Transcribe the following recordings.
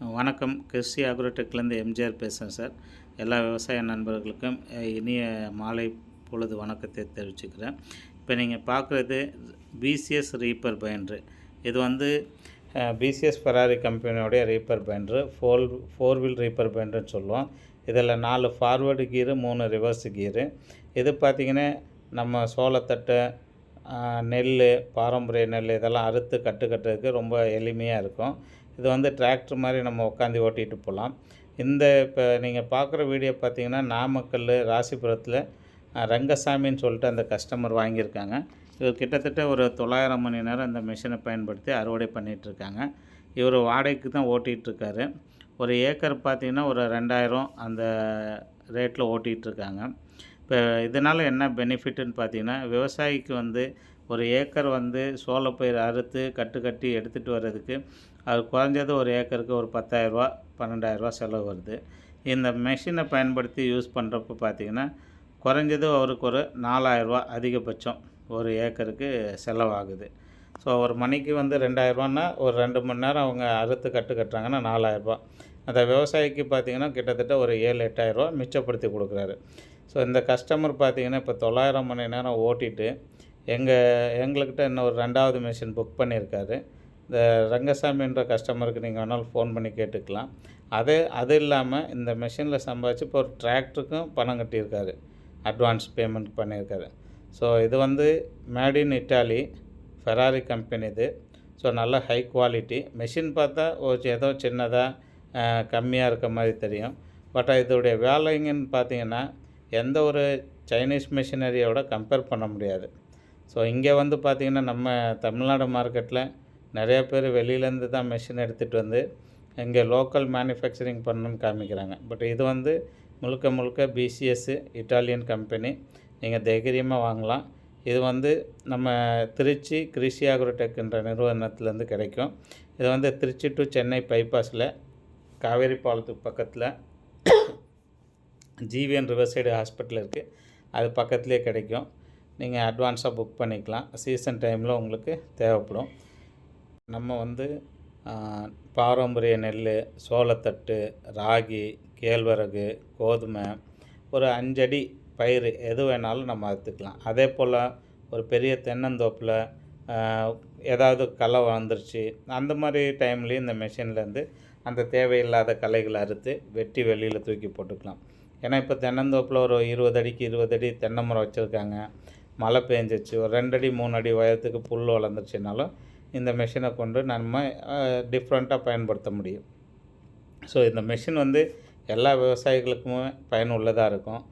வணக்கம். கிறிஸ்டி அக்ரோடெக்லேருந்து எம்ஜிஆர் பேசுகிறேன் சார். எல்லா விவசாய நண்பர்களுக்கும் இனிய மாலை பொழுது வணக்கத்தை தெரிவிச்சுக்கிறேன். இப்போ நீங்கள் பார்க்குறது பிசிஎஸ் ரீப்பர் பைண்டரு. இது வந்து பிசிஎஸ் ஃபெராரி கம்பெனியோடைய reaper binder. Four wheel reaper பைண்டர்னு சொல்லுவோம். இதில் 4 ஃபார்வேர்டு கீரு, 3 ரிவர்ஸ் கீரு. இது பார்த்திங்கன்னா நம்ம சோளத்தட்டை, நெல், பாரம்பரிய நெல் இதெல்லாம் அறுத்து கட்டுறதுக்கு ரொம்ப எளிமையாக இருக்கும். இது வந்து டிராக்டர் மாதிரி நம்ம உட்காந்து ஓட்டிகிட்டு போகலாம். இப்போ நீங்கள் பார்க்குற வீடியோ பார்த்திங்கன்னா நாமக்கல் ராசிபுரத்தில் ரங்கசாமின்னு சொல்லிட்டு அந்த கஸ்டமர் வாங்கியிருக்காங்க. இவர் கிட்டத்தட்ட ஒரு 900 மணி நேரம் இந்த மிஷினை பயன்படுத்தி அறுவடை பண்ணிகிட்ருக்காங்க. இவர் வாடகைக்கு தான் ஓட்டிகிட்ருக்காரு. ஒரு ஏக்கர் பார்த்திங்கன்னா ஒரு 2000 அந்த ரேட்டில் ஓட்டிகிட்ருக்காங்க. இப்போ இதனால் என்ன பெனிஃபிட்டுன்னு பார்த்திங்கன்னா, விவசாயிக்கு வந்து ஒரு ஏக்கர் வந்து சோளப்பயிர் அறுத்து கட்டி எடுத்துகிட்டு வர்றதுக்கு அது குறைஞ்சது ஒரு ஏக்கருக்கு ஒரு 10,000 12,000 செலவு வருது. இந்த மெஷினை பயன்படுத்தி யூஸ் பண்ணுறப்ப பார்த்திங்கன்னா குறைஞ்சது அவருக்கு ஒரு 4,000 அதிகபட்சம் ஒரு ஏக்கருக்கு செலவாகுது. ஸோ ஒரு மணிக்கு வந்து 2,000னா ஒரு 2 மணி நேரம் அவங்க அறுத்து கட்டுறாங்கன்னா 4,000. அந்த விவசாயிக்கு பார்த்திங்கன்னா கிட்டத்தட்ட ஒரு 7,000-8,000 மிச்சப்படுத்தி கொடுக்குறாரு. ஸோ இந்த கஸ்டமர் பார்த்திங்கன்னா இப்போ 900 மணி நேரம் ஓட்டிட்டு எங்கள்கிட்ட இன்னும் ஒரு 2வது மிஷின் புக் பண்ணியிருக்காரு. இந்த ரங்கசாமின்ற கஸ்டமருக்கு நீங்கள் வேணாலும் ஃபோன் பண்ணி கேட்டுக்கலாம். அது இல்லாமல் இந்த மிஷினில் சம்பாதிச்சு இப்போ ஒரு டிராக்டருக்கும் பணம் கட்டியிருக்காரு. அட்வான்ஸ் பேமெண்ட் பண்ணியிருக்காரு. ஸோ இது வந்து made in Italy Ferrari company இது. ஸோ நல்ல ஹை குவாலிட்டி மிஷின். பார்த்தா ஏதோ சின்னதாக கம்மியாக இருக்க மாதிரி தெரியும். பட் இதோடைய வேலைங்கன்னு பார்த்திங்கன்னா எந்த ஒரு சைனீஸ் மிஷினரியோட கம்பேர் பண்ண முடியாது. ஸோ இங்கே வந்து பார்த்திங்கன்னா நம்ம தமிழ்நாடு மார்க்கெட்டில் நிறைய பேர் வெளியிலேருந்து தான் மிஷின் எடுத்துகிட்டு வந்து இங்கே லோக்கல் மேனுஃபேக்சரிங் பண்ணணுன்னு காமிக்கிறாங்க. பட் இது வந்து முழுக்க பிசிஎஸ் இட்டாலியன் கம்பெனி. நீங்கள் தைரியமாக வாங்கலாம். இது வந்து நம்ம திருச்சி கிறிஸ்டி அக்ரோடெக்ன்ற நிறுவனத்துலேருந்து கிடைக்கும். இது வந்து திருச்சி டு சென்னை பைபாஸில் காவேரி பாலத்துக்கு பக்கத்தில் ஜிவிஎன் ரிவர்சைடு ஹாஸ்பிட்டல் இருக்குது. அது பக்கத்துலேயே கிடைக்கும். நீங்கள் அட்வான்ஸாக புக் பண்ணிக்கலாம். சீசன் டைமில் உங்களுக்கு தேவைப்படும். நம்ம வந்து பாரம்பரிய நெல், சோளத்தட்டு, ராகி, கேழ்வரகு, கோதுமை, ஒரு 5 அடி பயிர் எது வேணாலும் நம்ம அறுத்துக்கலாம். அதே போல் ஒரு பெரிய தென்னந்தோப்பில் ஏதாவது களை வந்துருச்சு, அந்த மாதிரி டைம்லேயும் இந்த மிஷின்லேருந்து அந்த தேவையில்லாத களைகளை அறுத்து வெட்டி வெளியில் தூக்கி போட்டுக்கலாம். ஏன்னா இப்போ தென்னந்தோப்பில் ஒரு 20 அடிக்கு 20 அடி தென்னை மரம் வச்சுருக்காங்க. மழை பெஞ்சிச்சு, ஒரு 2 அடி 3 அடி உயரத்துக்கு புல் வளர்ந்துருச்சுனாலும் இந்த மிஷினை கொண்டு நம்ம டிஃப்ரெண்ட்டாக பயன்படுத்த முடியும். ஸோ இந்த மிஷின் வந்து எல்லா விவசாயிகளுக்குமே பயனுள்ளதாக இருக்கும்.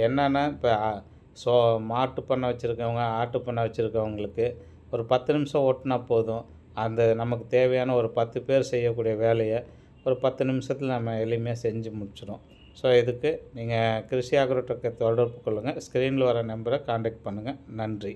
என்னென்னா இப்போ மாட்டு பண்ணை வச்சுருக்கவங்க, ஆட்டு பண்ணை வச்சுருக்கவங்களுக்கு ஒரு 10 நிமிஷம் ஓட்டினா போதும். அந்த நமக்கு தேவையான ஒரு 10 பேர் செய்யக்கூடிய வேலையை ஒரு 10 நிமிஷத்தில் நம்ம எளிமையாக செஞ்சு முடிச்சிடும். ஸோ இதுக்கு நீங்கள் கிறிஸ்டி அக்ரோடெக்கை தொடர்பு கொள்ளுங்கள். ஸ்க்ரீனில் வர நம்பரை காண்டாக்ட் பண்ணுங்கள். நன்றி.